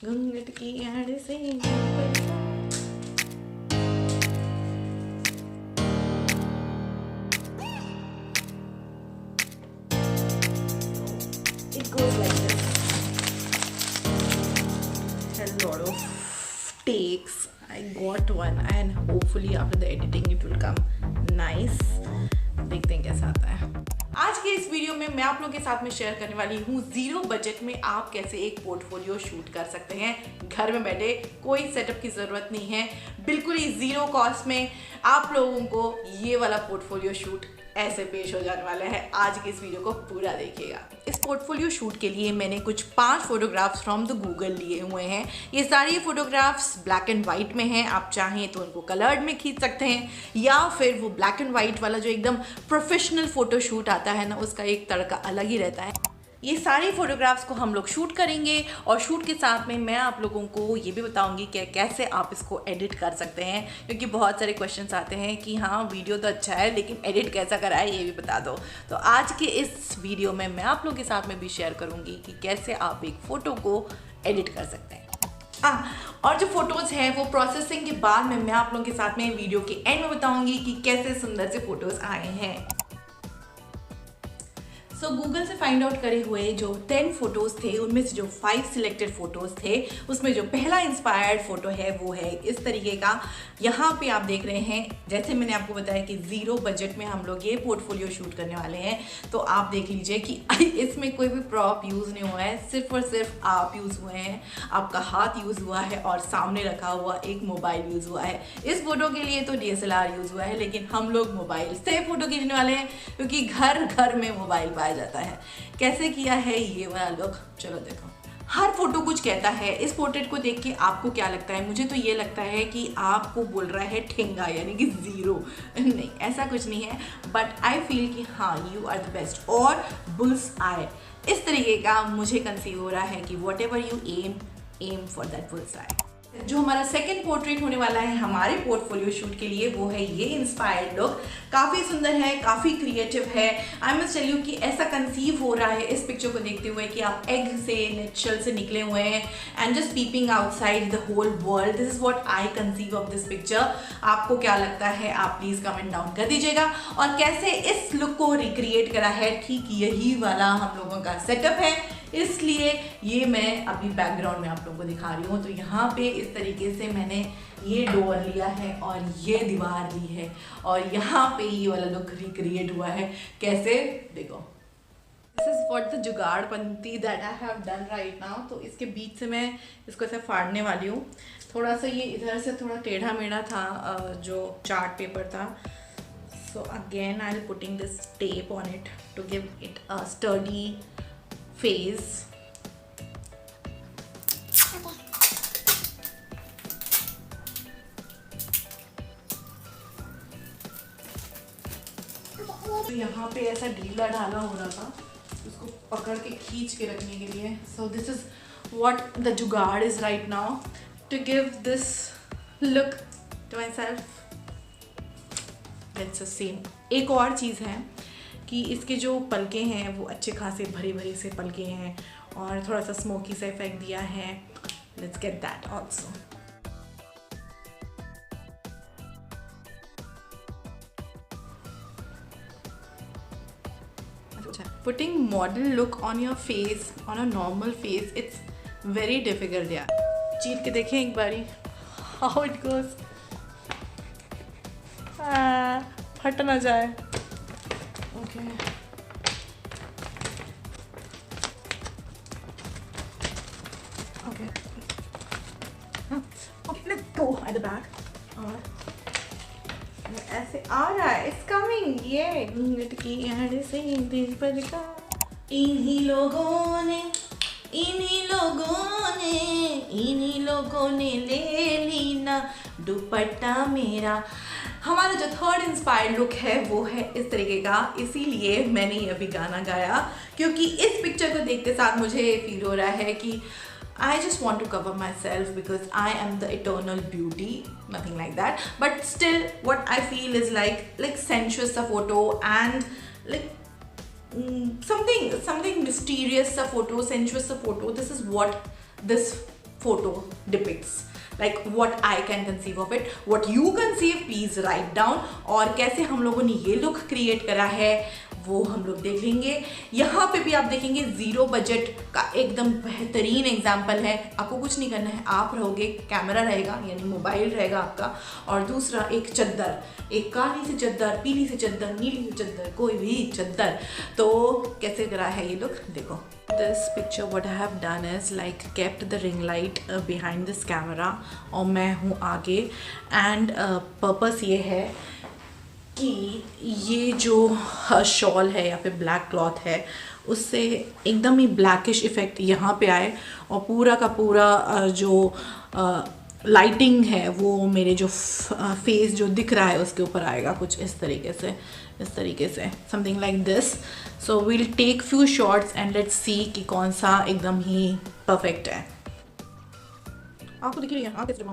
घूंघट की आड़ से it goes like this. A lot of takes. I got one and hopefully after the editing it will come nice. देखते हैं कैसा आता है। आज के इस वीडियो में मैं आप लोगों के साथ में शेयर करने वाली हूँ जीरो बजट में आप कैसे एक पोर्टफोलियो शूट कर सकते हैं घर में बैठे। कोई सेटअप की ज़रूरत नहीं है, बिल्कुल ही ज़ीरो कॉस्ट में आप लोगों को ये वाला पोर्टफोलियो शूट ऐसे पेश हो जाने वाला है। आज के इस वीडियो को पूरा देखिएगा। इस पोर्टफोलियो शूट के लिए मैंने कुछ 5 फोटोग्राफ्स फ्रॉम द गूगल लिए हुए हैं। ये सारी फोटोग्राफ्स ब्लैक एंड वाइट में हैं। आप चाहें तो उनको कलर्ड में खींच सकते हैं या फिर वो ब्लैक एंड वाइट वाला जो एकदम प्रोफेशनल फोटो शूट आता है ना, उसका एक तड़का अलग ही रहता है। ये सारी फोटोग्राफ्स को हम लोग शूट करेंगे और शूट के साथ में मैं आप लोगों को ये भी बताऊंगी कि कैसे आप इसको एडिट कर सकते हैं, क्योंकि बहुत सारे क्वेश्चंस आते हैं कि हाँ वीडियो तो अच्छा है लेकिन एडिट कैसा कराए ये भी बता दो। तो आज के इस वीडियो में मैं आप लोगों के साथ में भी शेयर करूँगी कि कैसे आप एक फ़ोटो को एडिट कर सकते हैं। और जो फोटोज़ हैं वो प्रोसेसिंग के बाद में मैं आप लोगों के साथ में वीडियो के एंड में बताऊंगी कि कैसे सुंदर से फोटोज़ आए हैं। सो गूगल से फाइंड आउट करे हुए जो 10 फोटोज़ थे उनमें से जो 5 सिलेक्टेड फ़ोटोज़ थे उसमें जो पहला इंस्पायर्ड फ़ोटो है वो है इस तरीके का। यहाँ पे आप देख रहे हैं, जैसे मैंने आपको बताया कि ज़ीरो बजट में हम लोग ये पोर्टफोलियो शूट करने वाले हैं, तो आप देख लीजिए कि इसमें कोई भी प्रॉप यूज़ नहीं हुआ है, सिर्फ और सिर्फ आप यूज़ हुए हैं, आपका हाथ यूज़ हुआ है और सामने रखा हुआ एक मोबाइल यूज़ हुआ है। इस फोटो के लिए तो DSLR यूज़ हुआ है, लेकिन हम लोग मोबाइल से फ़ोटो खींचने वाले हैं क्योंकि घर घर में मोबाइल पाया जाता है। कैसे किया है ये वाला लुक, चलो देखो। हर फोटो कुछ कहता है। इस पोर्ट्रेट को देख के आपको क्या लगता है? मुझे तो ये लगता है कि आपको बोल रहा है ठेंगा, यानी कि ज़ीरो। नहीं, ऐसा कुछ नहीं है, बट आई फील कि हाँ यू आर द बेस्ट और बुल्स आई इस तरीके का मुझे कंसीव हो रहा है कि whatever you aim for that bull's eye. जो हमारा सेकंड पोर्ट्रेट होने वाला है हमारे पोर्टफोलियो शूट के लिए वो है ये इंस्पायर्ड लुक। काफ़ी सुंदर है, काफ़ी क्रिएटिव है। आई मस्ट टेल यू कि ऐसा कंसीव हो रहा है इस पिक्चर को देखते हुए कि आप एग से नेचुरल से निकले हुए हैं and just peeping outside the whole world. This is what I conceive of this picture. आपको क्या लगता है आप प्लीज़ कमेंट डाउन कर दीजिएगा। और कैसे इस लुक को रिक्रिएट करा है, ठीक यही वाला हम लोगों का सेटअप है, इसलिए ये मैं अभी बैकग्राउंड में आप लोगों को दिखा रही हूँ। तो यहाँ पे इस तरीके से मैंने ये डोर लिया है और ये दीवार ली है और यहाँ पे ये वाला लुक रिक्रिएट हुआ है। कैसे देखो, दिस इज व्हाट द जुगाड़पंती that I have done right now. तो इसके बीच से मैं इसको ऐसे फाड़ने वाली हूँ। थोड़ा सा ये इधर से थोड़ा टेढ़ा मेढ़ा था जो चार्ट पेपर था। So again I am putting this tape on it to give it a sturdy face. तो यहाँ पे ऐसा ढीला ढाला हो रहा था, उसको पकड़ के खींच के रखने के लिए। So this is what the jugaad is right now to give this look to myself. That's the same. एक और चीज़ है कि इसके जो पलके हैं वो अच्छे खासे भरे भरे से पलके हैं और थोड़ा सा स्मोकी सा इफेक्ट दिया है। Let's get that also. Putting model look on your face, on a normal face, it's very difficult यार। चीर के देखें एक बारी हाउ इट गोज, फट ना जाए। Okay. Okay. Okay, let's go at the back. और ऐसे आ रहा है, it's coming. ये घूंघट की आड़ से दिल पर का इन्हीं लोगों ने ले ली ना दुपट्टा मेरा। हमारा जो थर्ड इंस्पायर्ड लुक है वो है इस तरीके का, इसीलिए मैंने ये अभी गाना गाया क्योंकि इस पिक्चर को देखते साथ मुझे फील हो रहा है कि I just want to cover myself because I am the eternal beauty, nothing like that. But still, what I feel is like sensuous a photo and like something mysterious a photo, sensuous a photo. This is what this photo depicts, like what I can conceive of it, what you conceive, please write down। और कैसे हम लोगों ने ये look create करा है वो हम लोग देख लेंगे। यहाँ पे भी आप देखेंगे ज़ीरो बजट का एकदम बेहतरीन एग्जाम्पल है। आपको कुछ नहीं करना है, आप रहोगे, कैमरा रहेगा यानी मोबाइल रहेगा आपका, और दूसरा एक चद्दर, एक काली सी चद्दर, पीली सी चद्दर, नीली सी चद्दर, कोई भी चद्दर। तो कैसे करा है ये लुक देखो। This picture what I have done is like kept the ring light behind this camera और मैं हूँ आगे, एंड पर्पस ये है कि ये जो शॉल है या फिर ब्लैक क्लॉथ है उससे एकदम ही ब्लैकिश इफ़ेक्ट यहाँ पे आए और पूरा का पूरा जो लाइटिंग है वो मेरे जो फेस जो दिख रहा है उसके ऊपर आएगा कुछ इस तरीके से something like this. So we'll take few shots and let's see कि कौन सा एकदम ही परफेक्ट है। आपको दिख रही है आप कैसे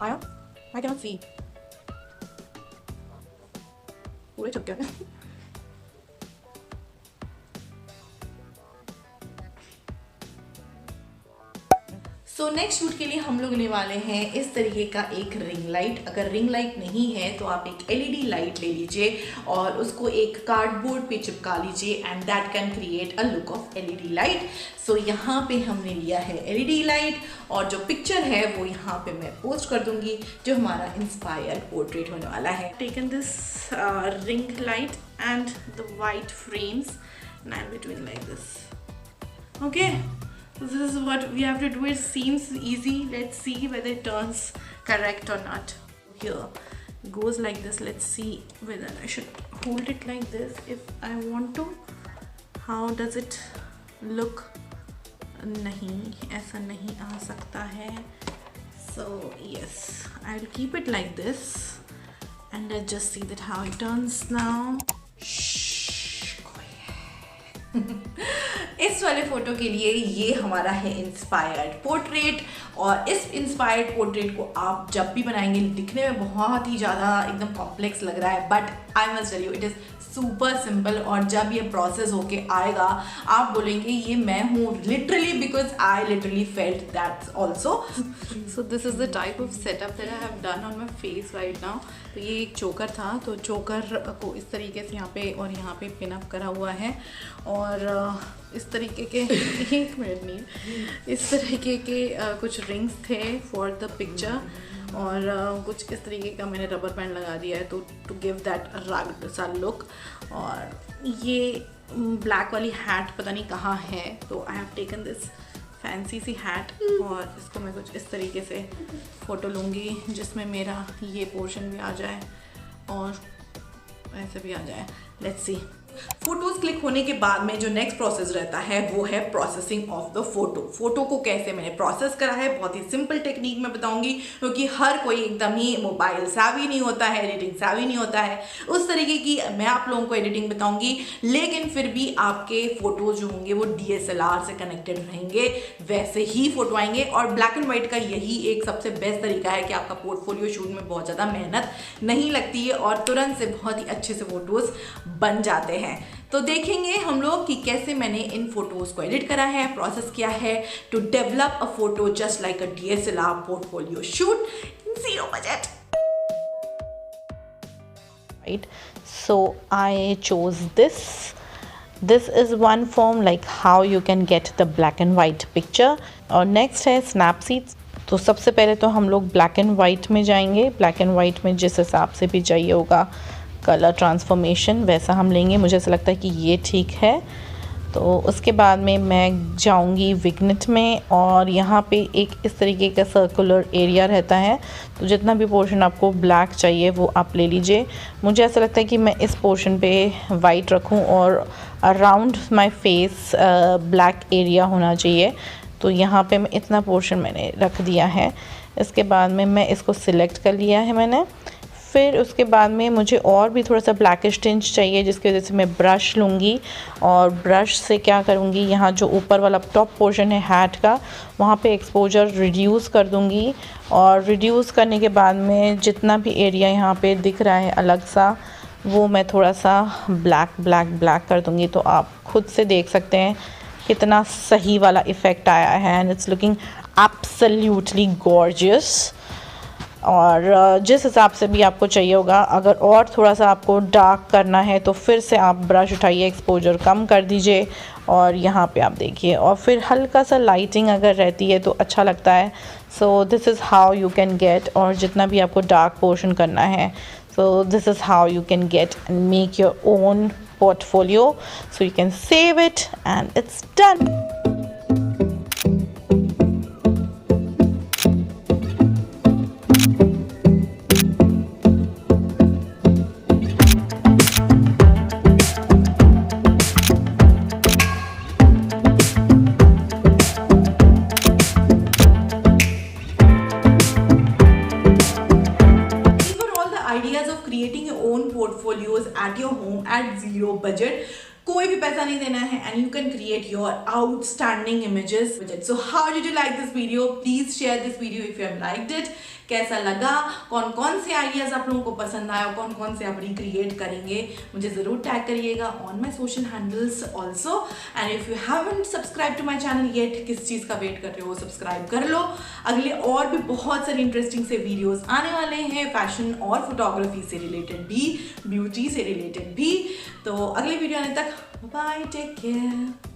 आया? आई कैन नॉट सी, पूरे छप गया। सो नेक्स्ट शूट के लिए हम लोग लेने वाले हैं इस तरीके का एक रिंग लाइट। अगर रिंग लाइट नहीं है तो आप एक एलईडी लाइट ले लीजिए और उसको एक कार्डबोर्ड पे चिपका लीजिए and that can create a look of LED light. So यहाँ पे हमने लिया है एलईडी लाइट और जो पिक्चर है वो यहाँ पे मैं पोस्ट कर दूंगी जो हमारा इंस्पायर्ड पोर्ट्रेट होने वाला है। Taken this ring light and the white frames and in between like this. Okay, so this is what we have to do. It seems easy. Let's see whether it turns correct or not. Here it goes like this. Let's see whether I should hold it like this if I want to. How does it look? नहीं, ऐसा नहीं आ सकता है। So yes, I'll keep it like this and let's just see that how it turns now. इस वाले photo के लिए ये हमारा है इंस्पायर्ड पोर्ट्रेट और इस इंस्पायर्ड पोर्ट्रेट को आप जब भी बनाएंगे दिखने में बहुत ही ज़्यादा एकदम कॉम्प्लेक्स लग रहा है, but I must tell you it is super simple. और जब ये प्रोसेस होके आएगा आप बोलेंगे ये मैं हूँ literally, because I literally felt that also. So this is the type of setup that I have done on my face right now. तो ये एक चोकर था, तो चोकर को इस तरीके से यहाँ पे और यहाँ पे पिन अप करा हुआ है और इस तरीके के एक मिनट नहीं, इस तरीके के कुछ रिंग्स थे फॉर द पिक्चर और कुछ इस तरीके का मैंने रबर बैंड लगा दिया है तो टू गिव दैट रग्ड सा लुक। और ये ब्लैक वाली हैट पता नहीं कहाँ है, तो I have taken this fancy sea hat और इसको मैं कुछ इस तरीके से फ़ोटो लूँगी जिसमें मेरा ये पोर्शन भी आ जाए और ऐसे भी आ जाए। Let's see. फोटोज़ क्लिक होने के बाद में जो नेक्स्ट प्रोसेस रहता है वो है प्रोसेसिंग ऑफ द फोटो को कैसे मैंने प्रोसेस करा है बहुत ही सिंपल टेक्निक में बताऊंगी, क्योंकि हर कोई एकदम ही मोबाइल savvy नहीं होता है, एडिटिंग savvy नहीं होता है। उस तरीके की मैं आप लोगों को एडिटिंग बताऊंगी, लेकिन फिर भी आपके फोटो जो होंगे वो DSLR से कनेक्टेड रहेंगे, वैसे ही फोटो आएंगे। और ब्लैक एंड व्हाइट का यही एक सबसे बेस्ट तरीका है कि आपका पोर्टफोलियो शूट में बहुत ज़्यादा मेहनत नहीं लगती है और तुरंत से बहुत ही अच्छे से फोटोज़ बन जाते हैं। तो देखेंगे हम लोग कि कैसे मैंने इन फोटोज को एडिट करा है, प्रोसेस किया है to develop a photo just like a DSLR portfolio shoot in zero budget. Right, so I chose this is one form like how you can get the black and white picture। और next है Snapseed। तो सबसे पहले तो हम लोग black and white में जाएंगे, ब्लैक एंड वाइट में जिस हिसाब से भी चाहिए होगा कलर ट्रांसफॉर्मेशन वैसा हम लेंगे। मुझे ऐसा लगता है कि ये ठीक है। तो उसके बाद में मैं जाऊंगी विग्नेट में और यहाँ पे एक इस तरीके का सर्कुलर एरिया रहता है, तो जितना भी पोर्शन आपको ब्लैक चाहिए वो आप ले लीजिए। मुझे ऐसा लगता है कि मैं इस पोर्शन पे वाइट रखूँ और around my face black area होना चाहिए, तो यहाँ पे मैं इतना पोर्शन मैंने रख दिया है। इसके बाद में मैं इसको सिलेक्ट कर लिया है मैंने। फिर उसके बाद में मुझे और भी थोड़ा सा ब्लैकिश टिंच चाहिए, जिसकी वजह से मैं ब्रश लूँगी और ब्रश से क्या करूँगी, यहाँ जो ऊपर वाला टॉप पोर्शन है हैट का वहाँ पे एक्सपोजर रिड्यूस कर दूँगी। और रिड्यूस करने के बाद में जितना भी एरिया यहाँ पे दिख रहा है अलग सा वो मैं थोड़ा सा ब्लैक कर दूँगी। तो आप खुद से देख सकते हैं कितना सही वाला इफ़ेक्ट आया है and it's looking absolutely gorgeous. और जिस हिसाब से भी आपको चाहिए होगा, अगर और थोड़ा सा आपको डार्क करना है तो फिर से आप ब्रश उठाइए, एक्सपोजर कम कर दीजिए और यहाँ पे आप देखिए, और फिर हल्का सा लाइटिंग अगर रहती है तो अच्छा लगता है। So this is how you can get, और जितना भी आपको डार्क पोर्शन करना है, so this is how you can get and make your own portfolio, so you can save it and it's done. Ideas of creating your own portfolios at your home at zero budget. कोई भी पैसा नहीं देना है and you can create your outstanding images with it. So how did you like this video? Please share this video if you have liked it. कैसा लगा, कौन कौन से आइडियाज आप लोगों को पसंद आया, कौन कौन से आप रिक्रिएट करेंगे, मुझे ज़रूर टैग करिएगा on my social handles also. And if you haven't subscribe to my channel yet, किस चीज़ का वेट कर रहे हो, सब्सक्राइब कर लो। अगले और भी बहुत सारे इंटरेस्टिंग से वीडियोस आने वाले हैं, फैशन और फोटोग्राफी से रिलेटेड भी, ब्यूटी से रिलेटेड भी। तो अगले वीडियो आने तक बाय, टेक केयर।